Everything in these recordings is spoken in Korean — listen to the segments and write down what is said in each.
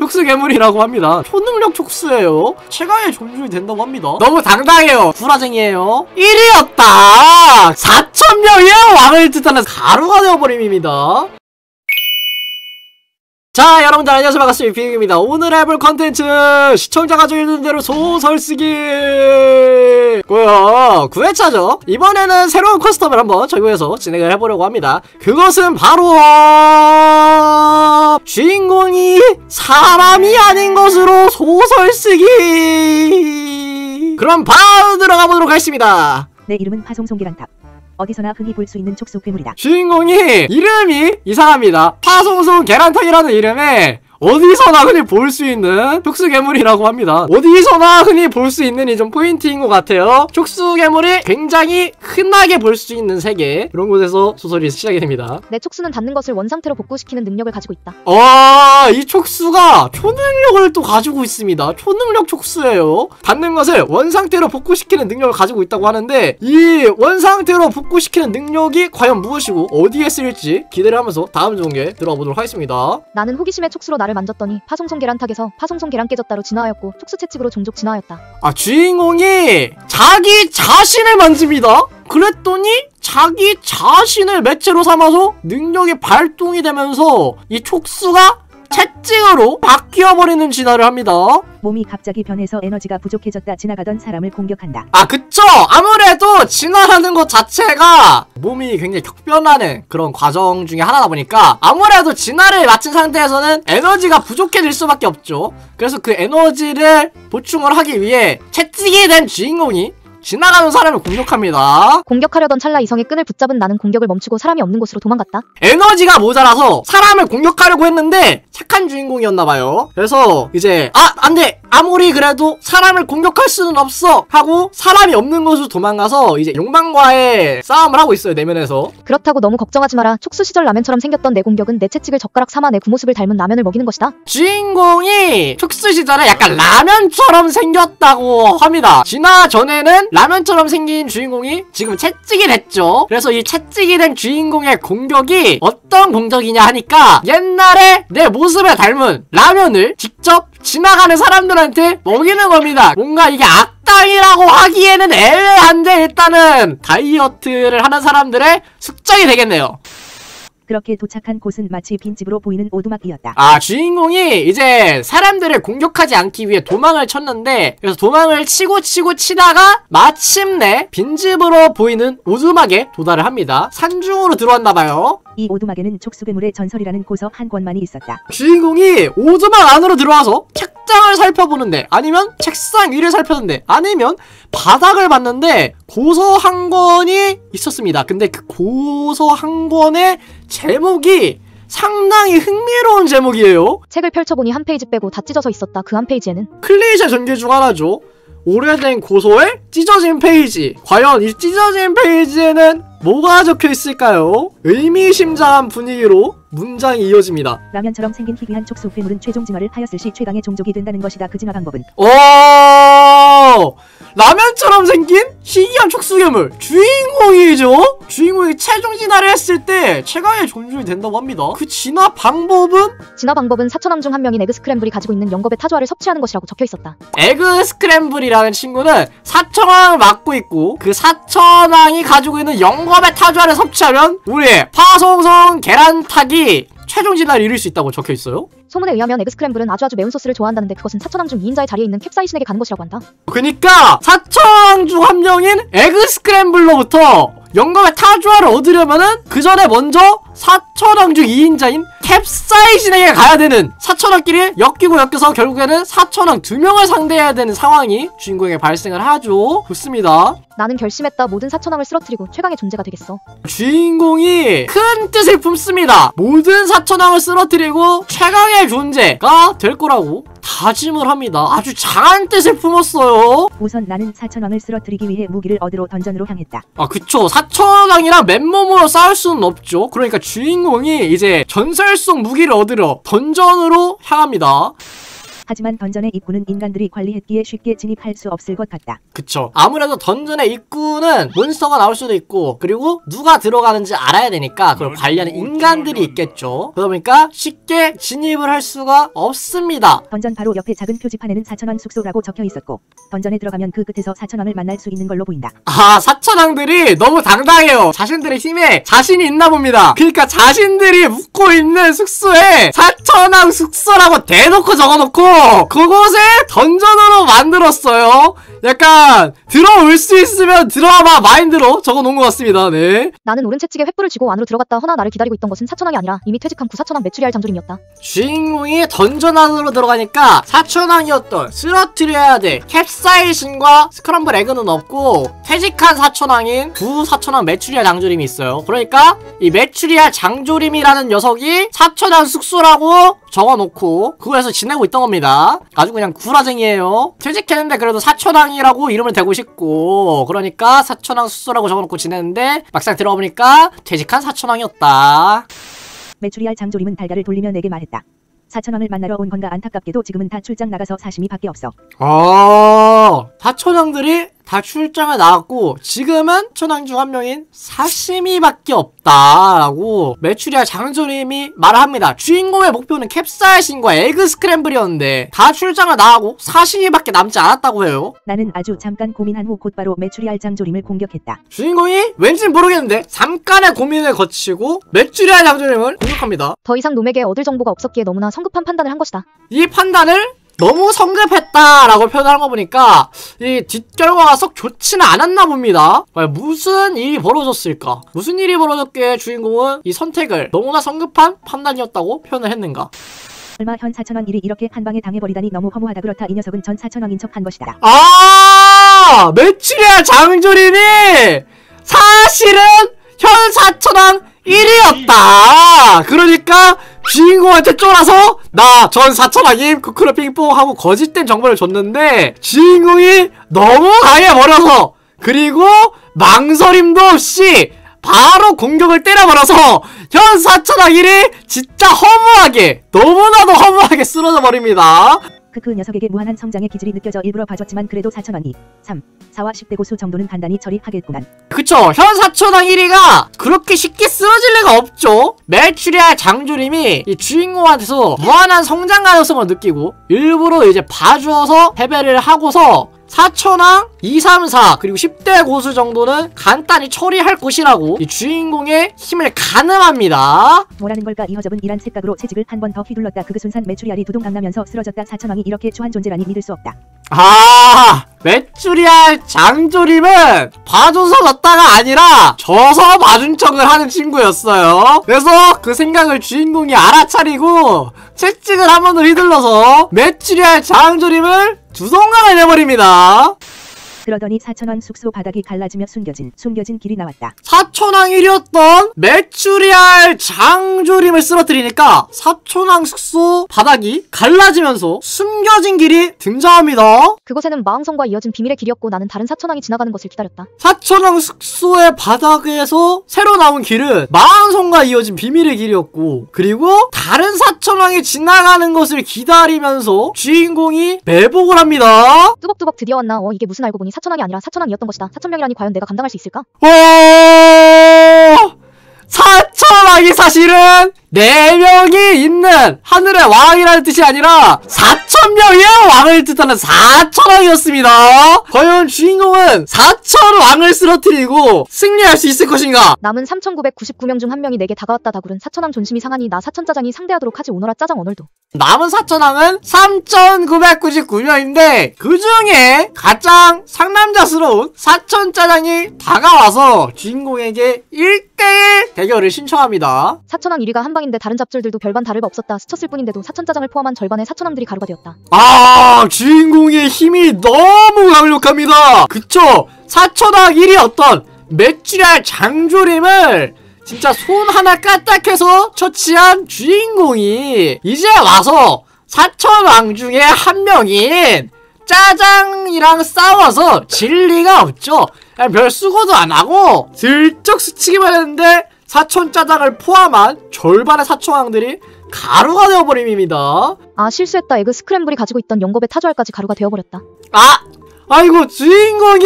촉수 괴물이라고 합니다. 초능력 촉수예요. 최강의 종족이 된다고 합니다. 너무 당당해요. 구라쟁이에요. 1위였다. 4,000명의 왕을 뜻하는 가루가 되어버림입니다. 자, 여러분들 안녕하세요. 반갑습니다. 비행입니다. 오늘 해볼 컨텐츠 시청자가 정해준 대로 소설 쓰기 9회차죠. 이번에는 새로운 커스텀을 한번 적용해서 진행을 해보려고 합니다. 그것은 바로 주인공이 사람이 아닌 것으로 소설 쓰기. 그럼 바로 들어가 보도록 하겠습니다. 내 이름은 파송송계란탑. 어디서나 흔히 볼 수 있는 촉수 괴물이다. 주인공이 이름이 이상합니다. 파송송 계란탕이라는 이름에 어디서나 흔히 볼 수 있는 촉수괴물이라고 합니다. 어디서나 흔히 볼 수 있는이 좀 포인트인 것 같아요. 촉수괴물이 굉장히 흔하게 볼 수 있는 세계, 이런 곳에서 소설이 시작이 됩니다. 내 촉수는 닿는 것을 원상태로 복구시키는 능력을 가지고 있다. 이 촉수가 초능력을 또 가지고 있습니다. 초능력 촉수예요. 닿는 것을 원상태로 복구시키는 능력을 가지고 있다고 하는데, 이 원상태로 복구시키는 능력이 과연 무엇이고 어디에 쓰일지 기대를 하면서 다음 종에 들어가 보도록 하겠습니다. 나는 호기심의 촉수로 나를 만졌더니 파송송 계란탁에서 파송송 계란 깨졌다로 진화하였고 촉수 채찍으로 종족 진화하였다. 주인공이 자기 자신을 만집니다. 그랬더니 자기 자신을 매체로 삼아서 능력이 발동이 되면서 이 촉수가 채찍으로 바뀌어버리는 진화를 합니다. 몸이 갑자기 변해서 에너지가 부족해졌다. 지나가던 사람을 공격한다. 그쵸! 아무래도 진화하는 것 자체가 몸이 굉장히 격변하는 그런 과정 중에 하나다 보니까 아무래도 진화를 마친 상태에서는 에너지가 부족해질 수밖에 없죠. 그래서 그 에너지를 보충을 하기 위해 채찍이 된 주인공이 지나가는 사람을 공격합니다. 공격하려던 찰나 이성의 끈을 붙잡은 나는 공격을 멈추고 사람이 없는 곳으로 도망갔다. 에너지가 모자라서 사람을 공격하려고 했는데 착한 주인공이었나봐요. 그래서 이제 안돼! 아무리 그래도 사람을 공격할 수는 없어! 하고 사람이 없는 곳으로 도망가서 이제 욕망과의 싸움을 하고 있어요, 내면에서. 그렇다고 너무 걱정하지 마라. 촉수 시절 라면처럼 생겼던 내 공격은 내 채찍을 젓가락 삼아 내 구모습을 닮은 라면을 먹이는 것이다. 주인공이 촉수 시절에 약간 라면처럼 생겼다고 합니다. 진화 전에는 라면처럼 생긴 주인공이 지금 채찍이 됐죠. 그래서 이 채찍이 된 주인공의 공격이 어떤 공격이냐 하니까 옛날에 내 모습을 닮은 라면을 직접 지나가는 사람들한테 먹이는 겁니다. 뭔가 이게 악당이라고 하기에는 애매한데 일단은 다이어트를 하는 사람들의 숙적이 되겠네요. 그렇게 도착한 곳은 마치 빈집으로 보이는 오두막이었다. 주인공이 이제 사람들을 공격하지 않기 위해 도망을 쳤는데, 그래서 도망을 치다가 마침내 빈집으로 보이는 오두막에 도달을 합니다. 산중으로 들어왔나봐요. 이 오두막에는 촉수괴물의 전설이라는 고서 한 권만이 있었다. 주인공이 오두막 안으로 들어와서 책장을 살펴보는데, 아니면 책상 위를 살펴보는데, 아니면 바닥을 봤는데 고서 한 권이 있었습니다. 근데 그 고서 한 권의 제목이 상당히 흥미로운 제목이에요. 책을 펼쳐보니 한 페이지 빼고 다 찢어져 있었다. 그 한 페이지에는 클리셰 전개 중 하나죠. 오래된 고서에 찢어진 페이지. 과연 이 찢어진 페이지에는 뭐가 적혀 있을까요? 의미심장한 분위기로 문장이 이어집니다. 라면처럼 생긴 희귀한 촉수 괴물은 최종 진화를 하였을 시 최강의 종족이 된다는 것이다. 그 진화 방법은 라면처럼 생긴 희귀한 촉수괴물 주인공이죠. 주인공이 최종 진화를 했을 때 최강의 종족이 된다고 합니다. 그 진화 방법은? 진화 방법은 사천왕 중 한 명인 에그 스크램블이 가지고 있는 영겁의 타조화를 섭취하는 것이라고 적혀 있었다. 에그 스크램블이라는 친구는 사천왕을 맡고 있고, 그 사천왕이 가지고 있는 영겁의 타조화를 섭취하면 우리의 파송송 계란탁이 최종 진화를 이룰 수 있다고 적혀 있어요. 소문에 의하면 에그 스크램블은 아주 매운 소스를 좋아한다는데 그것은 사천왕 중 2인자의 자리에 있는 캡사이신에게 가는 것이라고 한다. 그니까 사천왕 중 한 명인 에그 스크램블로부터 영겁의 타조화를 얻으려면은 그 전에 먼저 사천왕 중 2인자인 캡사이신에게 가야 되는, 사천왕끼리 엮여서 결국에는 사천왕 2명을 상대해야 되는 상황이 주인공에게 발생을 하죠. 좋습니다. 나는 결심했다. 모든 사천왕을 쓰러뜨리고 최강의 존재가 되겠어. 주인공이 큰 뜻을 품습니다. 모든 사천왕을 쓰러뜨리고 최강의 존재가 될 거라고 다짐을 합니다. 아주 장한 뜻을 품었어요. 우선 나는 사천왕을 쓰러뜨리기 위해 무기를 얻으러 던전으로 향했다. 그쵸. 사천왕이랑 맨몸으로 싸울 수는 없죠. 그러니까 주인공이 이제 전설 속 무기를 얻으러 던전으로 향합니다. 하지만 던전의 입구는 인간들이 관리했기에 쉽게 진입할 수 없을 것 같다. 그쵸. 아무래도 던전의 입구는 몬스터가 나올 수도 있고 그리고 누가 들어가는지 알아야 되니까 그걸 관리하는 인간들이 있겠죠. 그러다 보니까 쉽게 진입을 할 수가 없습니다. 던전 바로 옆에 작은 표지판에는 사천왕 숙소라고 적혀 있었고 던전에 들어가면 그 끝에서 사천왕을 만날 수 있는 걸로 보인다. 아, 사천왕들이 너무 당당해요. 자신들의 힘에 자신이 있나 봅니다. 그러니까 자신들이 묵고 있는 숙소에 사천왕 숙소라고 대놓고 적어놓고 그곳을 던전으로 만들었어요. 약간 들어올 수 있으면 들어와봐 마인드로 적어놓은 것 같습니다. 네. 나는 오른 채찍에 횃불을 쥐고 안으로 들어갔다 허나 나를 기다리고 있던 것은 사천왕이 아니라 이미 퇴직한 구사천왕 메추리알 장조림이었다. 주인공이 던전 안으로 들어가니까 사천왕이었던 쓰러뜨려야 될 캡사이신과 스크럼블 에그는 없고 퇴직한 사천왕인 구사천왕 메추리알 장조림이 있어요. 그러니까 이 메추리알 장조림이라는 녀석이 사천왕 숙소라고 적어놓고 그거에서 지내고 있던 겁니다. 아주 그냥 구라쟁이에요. 퇴직했는데 그래도 사천왕이라고 이름을 대고 싶고 그러니까 사천왕 숙소라고 적어놓고 지냈는데 막상 들어가보니까 퇴직한 사천왕이었다. 메추리알 장조림은 달걀을 돌리며 내게 말했다. 사천왕을 만나러 온 건가 안타깝게도 지금은 다 출장 나가서 사시미밖에 없어. 사천왕들이 다 출장을 나갔고 지금은 천왕 중 한 명인 사시미밖에 없다라고 메추리알 장조림이 말을 합니다. 주인공의 목표는 캡사이신과 에그 스크램블이었는데 다 출장을 나가고 사시미밖에 남지 않았다고 해요. 나는 아주 잠깐 고민한 후 곧바로 메추리알 장조림을 공격했다. 주인공이 왠지 모르겠는데 잠깐의 고민을 거치고 메추리알 장조림을 공격합니다. 더 이상 놈에게 얻을 정보가 없었기에 너무나 성급한 판단을 한 것이다. 이 판단을 너무 성급했다라고 표현한 거 보니까 이 뒷결과가 썩 좋지는 않았나 봅니다. 무슨 일이 벌어졌을까? 무슨 일이 벌어졌기에 주인공은 이 선택을 너무나 성급한 판단이었다고 표현을 했는가? 얼마 현 사천왕 일이 이렇게 한방에 당해버리다니 너무 허무하다. 그렇다 이 녀석은 전 사천왕인 척 한 것이다. 메추리알 장조림이 사실은 현 사천왕 1위였다. 그러니까 주인공한테 쫄아서 나 전 사천왕임 쿠쿠르 핑퐁 하고 거짓된 정보를 줬는데 주인공이 너무 강해버려서 그리고 망설임도 없이 바로 공격을 때려버려서 현 사천왕 1위 진짜 허무하게 너무나도 허무하게 쓰러져 버립니다. 그 녀석에게 무한한 성장의 기질이 느껴져 일부러 봐줬지만 그래도 사천왕이 3, 4와 10대 고수 정도는 간단히 처리하겠구만. 그쵸. 현 사천왕 1위가 그렇게 쉽게 쓰러질 리가 없죠. 메추리알 장조림이 이 주인공한테서 무한한 성장 가능성을 느끼고 일부러 이제 봐주어서 패배를 하고서 사천왕 2, 3, 4 그리고 10대 고수 정도는 간단히 처리할 것이라고 이 주인공의 힘을 가늠합니다. 뭐라는 걸까? 이 허접은 이란 색각으로 채찍을 한 번 더 휘둘렀다. 그 순간 메추리알이 두둥 강나면서 쓰러졌다. 사천왕이 이렇게 추한 존재라니 믿을 수 없다. 메추리알 장조림은 봐줘서 졌다가 아니라 져서 봐준 척을 하는 친구였어요. 그래서 그 생각을 주인공이 알아차리고 채찍을 한 번 더 휘둘러서 메추리알 장조림을 두동강을 내버립니다. 그러더니 사천왕 숙소 바닥이 갈라지며 숨겨진 길이 나왔다. 사천왕 1위였던 메추리알 장조림을 쓰러뜨리니까 사천왕 숙소 바닥이 갈라지면서 숨겨진 길이 등장합니다. 그곳에는 마왕성과 이어진 비밀의 길이었고 나는 다른 사천왕이 지나가는 것을 기다렸다. 사천왕 숙소의 바닥에서 새로 나온 길은 마왕성과 이어진 비밀의 길이었고 그리고 다른 사천왕이 지나가는 것을 기다리면서 주인공이 매복을 합니다. 뚜벅뚜벅 드디어 왔나. 이게 무슨 알고 보니 사천왕이 아니라 사천왕이었던 것이다. 사천명이라니 과연 내가 감당할 수 있을까? 사천왕이 사실은 4명이 있는 하늘의 왕이라는 뜻이 아니라 4,000명의 왕을 뜻하는 사천왕이었습니다. 과연 주인공은 4천왕을 쓰러뜨리고 승리할 수 있을 것인가? 남은 3,999명 중 한 명이 내게 다가왔다. 다굴은 사천왕 존심이 상하니 나 사천짜장이 상대하도록 하지. 오너라 짜장 오늘도. 남은 사천왕은 3,999명인데 그 중에 가장 상남자스러운 사천짜장이 다가와서 주인공에게 1대1 대결을 신청합니다. 사천왕 1위가 한방인데 다른 잡줄들도 별반 다를 바 없었다. 스쳤을 뿐인데도 사천짜장을 포함한 절반의 사천왕들이 가루가 되었다. 주인공의 힘이 너무 강력합니다. 그쵸? 사천왕 1위였던 메추리알 장조림을 진짜 손 하나 까딱해서 처치한 주인공이 이제 와서 사천왕 중에 한 명인 짜장이랑 싸워서 질 리가 없죠. 별 수고도 안 하고 슬쩍 스치기만 했는데 사천짜장을 포함한 절반의 사천왕들이 가루가 되어버림입니다. 아, 실수했다. 에그 스크램블이 가지고 있던 영겁의 타조알까지 가루가 되어버렸다. 아이고, 주인공이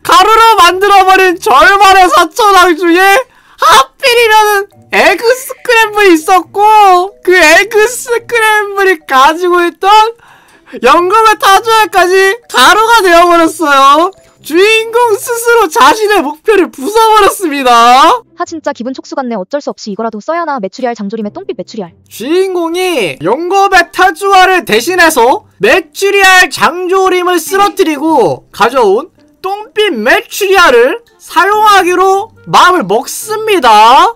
가루로 만들어버린 절반의 사천왕 중에 하필이면은 에그 스크램블이 있었고, 그 에그 스크램블이 가지고 있던 영겁의 타조알까지 가루가 되어버렸어요. 주인공 스스로 자신의 목표를 부숴버렸습니다. 하, 진짜 기분 촉수 같네. 어쩔 수 없이 이거라도 써야 하나. 메추리알 장조림의 똥빛 메추리알. 주인공이 영겁의 타조알을 대신해서 메추리알 장조림을 쓰러뜨리고 가져온 똥빛 메추리알을 사용하기로 마음을 먹습니다.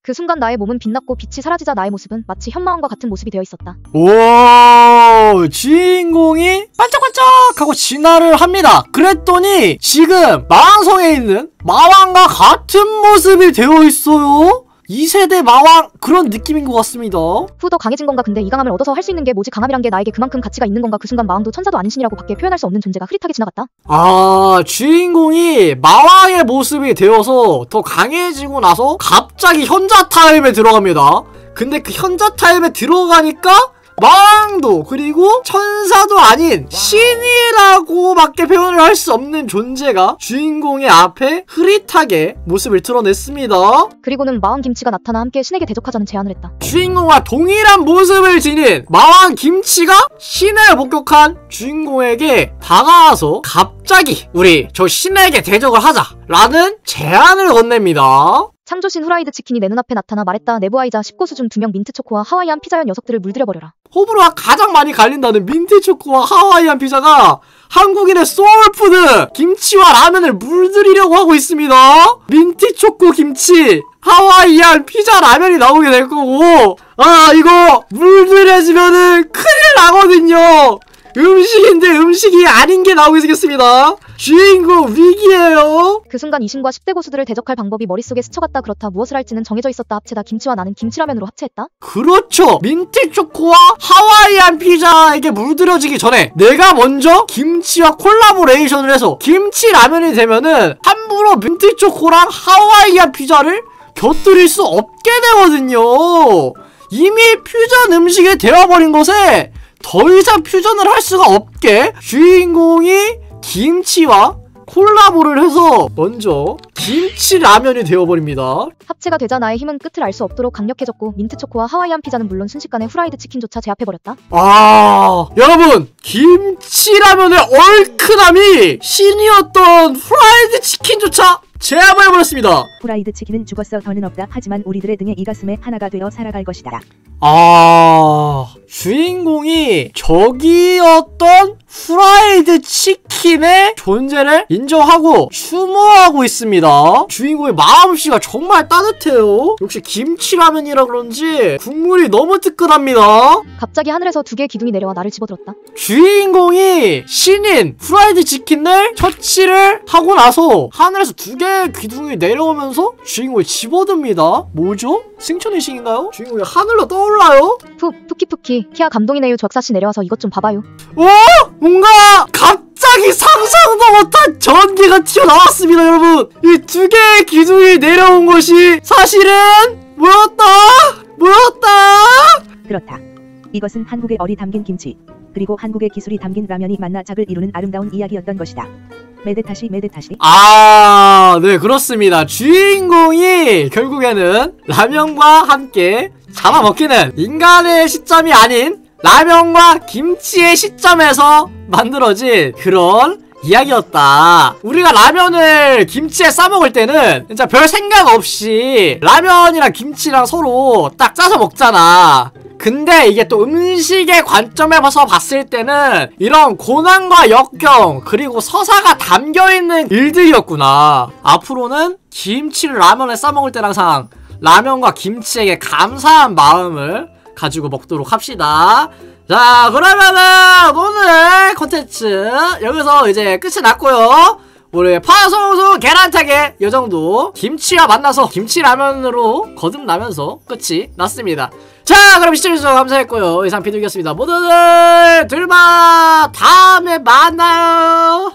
그 순간 나의 몸은 빛났고 빛이 사라지자 나의 모습은 마치 현마왕과 같은 모습이 되어 있었다. 오, 주인공이 반짝반짝하고 진화를 합니다. 그랬더니 지금 마왕성에 있는 마왕과 같은 모습이 되어 있어요. 2세대 마왕 그런 느낌인 것 같습니다. 후, 더 강해진 건가? 근데 이 강함을 얻어서 할 수 있는 게 뭐지? 강함이란 게 나에게 그만큼 가치가 있는 건가? 그 순간 마왕도 천사도 아닌 신이라고 밖에 표현할 수 없는 존재가 흐릿하게 지나갔다. 아, 주인공이 마왕의 모습이 되어서 더 강해지고 나서 갑자기 현자 타임에 들어갑니다. 근데 그 현자 타임에 들어가니까 마왕도 그리고 천사도 아닌 신이라고밖에 표현을 할 수 없는 존재가 주인공의 앞에 흐릿하게 모습을 드러냈습니다. 그리고는 마왕 김치가 나타나 함께 신에게 대적하자는 제안을 했다. 주인공과 동일한 모습을 지닌 마왕 김치가 신을 목격한 주인공에게 다가와서 갑자기 우리 저 신에게 대적을 하자라는 제안을 건넵니다. 창조신 후라이드 치킨이 내 눈앞에 나타나 말했다. 내부아이자 10고수 중 2명 민트초코와 하와이안 피자연 녀석들을 물들여버려라. 호불호가 가장 많이 갈린다는 민트초코와 하와이안 피자가 한국인의 소울푸드 김치와 라면을 물들이려고 하고 있습니다. 민트초코 김치, 하와이안 피자 라면이 나오게 될 거고, 이거 물들여지면은 큰일 나거든요. 음식인데 음식이 아닌 게 나오게 생겼습니다. 주인공 위기예요. 그 순간 이신과 10대 고수들을 대적할 방법이 머릿속에 스쳐갔다. 그렇다. 무엇을 할지는 정해져 있었다. 합체다. 김치와 나는 김치라면으로 합체했다. 그렇죠. 민트초코와 하와이안 피자에게 물들여지기 전에 내가 먼저 김치와 콜라보레이션을 해서 김치라면이 되면은 함부로 민트초코랑 하와이안 피자를 곁들일 수 없게 되거든요. 이미 퓨전 음식이 되어버린 것에 더 이상 퓨전을 할 수가 없게 주인공이 김치와 콜라보를 해서 먼저 김치라면이 되어버립니다. 합체가 되자 나의 힘은 끝을 알 수 없도록 강력해졌고 민트초코와 하와이안 피자는 물론 순식간에 후라이드 치킨조차 제압해버렸다. 여러분, 김치라면의 얼큰함이 신이었던 프라이드 치킨조차 제압을 해버렸습니다. 후라이드 치킨은 죽었어 더는 없다. 하지만 우리들의 등에 이 가슴에 하나가 되어 살아갈 것이다. 주인공이 적이었던 후라이드 치킨의 존재를 인정하고 추모하고 있습니다. 주인공의 마음씨가 정말 따뜻해요. 역시 김치라면이라 그런지 국물이 너무 뜨끈합니다. 갑자기 하늘에서 2개의 기둥이 내려와 나를 집어들었다. 주인공이 신인 후라이드 치킨을 처치를 하고 나서 하늘에서 2개의 기둥이 내려오면서 주인공을 집어듭니다. 뭐죠? 승천의식인가요? 주인공이 하늘로 떠올라요? 푸키푸키 키아 감동이네요. 적사씨 내려와서 이것 좀 봐봐요. 뭔가 갑자기 상상도 못한 전기가 튀어나왔습니다. 여러분, 이 2개의 기둥이 내려온 것이 사실은 뭐였다? 그렇다. 이것은 한국의 얼이 담긴 김치 그리고 한국의 기술이 담긴 라면이 만나 작을 이루는 아름다운 이야기였던 것이다. 메데타시. 네, 그렇습니다. 주인공이 결국에는 라면과 함께 잡아먹히는 인간의 시점이 아닌 라면과 김치의 시점에서 만들어진 그런 이야기였다. 우리가 라면을 김치에 싸먹을 때는 진짜 별 생각 없이 라면이랑 김치랑 서로 딱 짜서 먹잖아. 근데 이게 또 음식의 관점에서 봤을 때는 이런 고난과 역경 그리고 서사가 담겨있는 일들이었구나. 앞으로는 김치를 라면에 싸먹을 때는 항상 라면과 김치에게 감사한 마음을 가지고 먹도록 합시다. 자, 그러면은 오늘 컨텐츠 여기서 이제 끝이 났고요. 우리 파송송 계란타게 요정도 김치와 만나서 김치라면으로 거듭나면서 끝이 났습니다. 자, 그럼 시청해주셔서 감사했고요. 이상 비둘기였습니다. 모두들 둘마 다음에 만나요.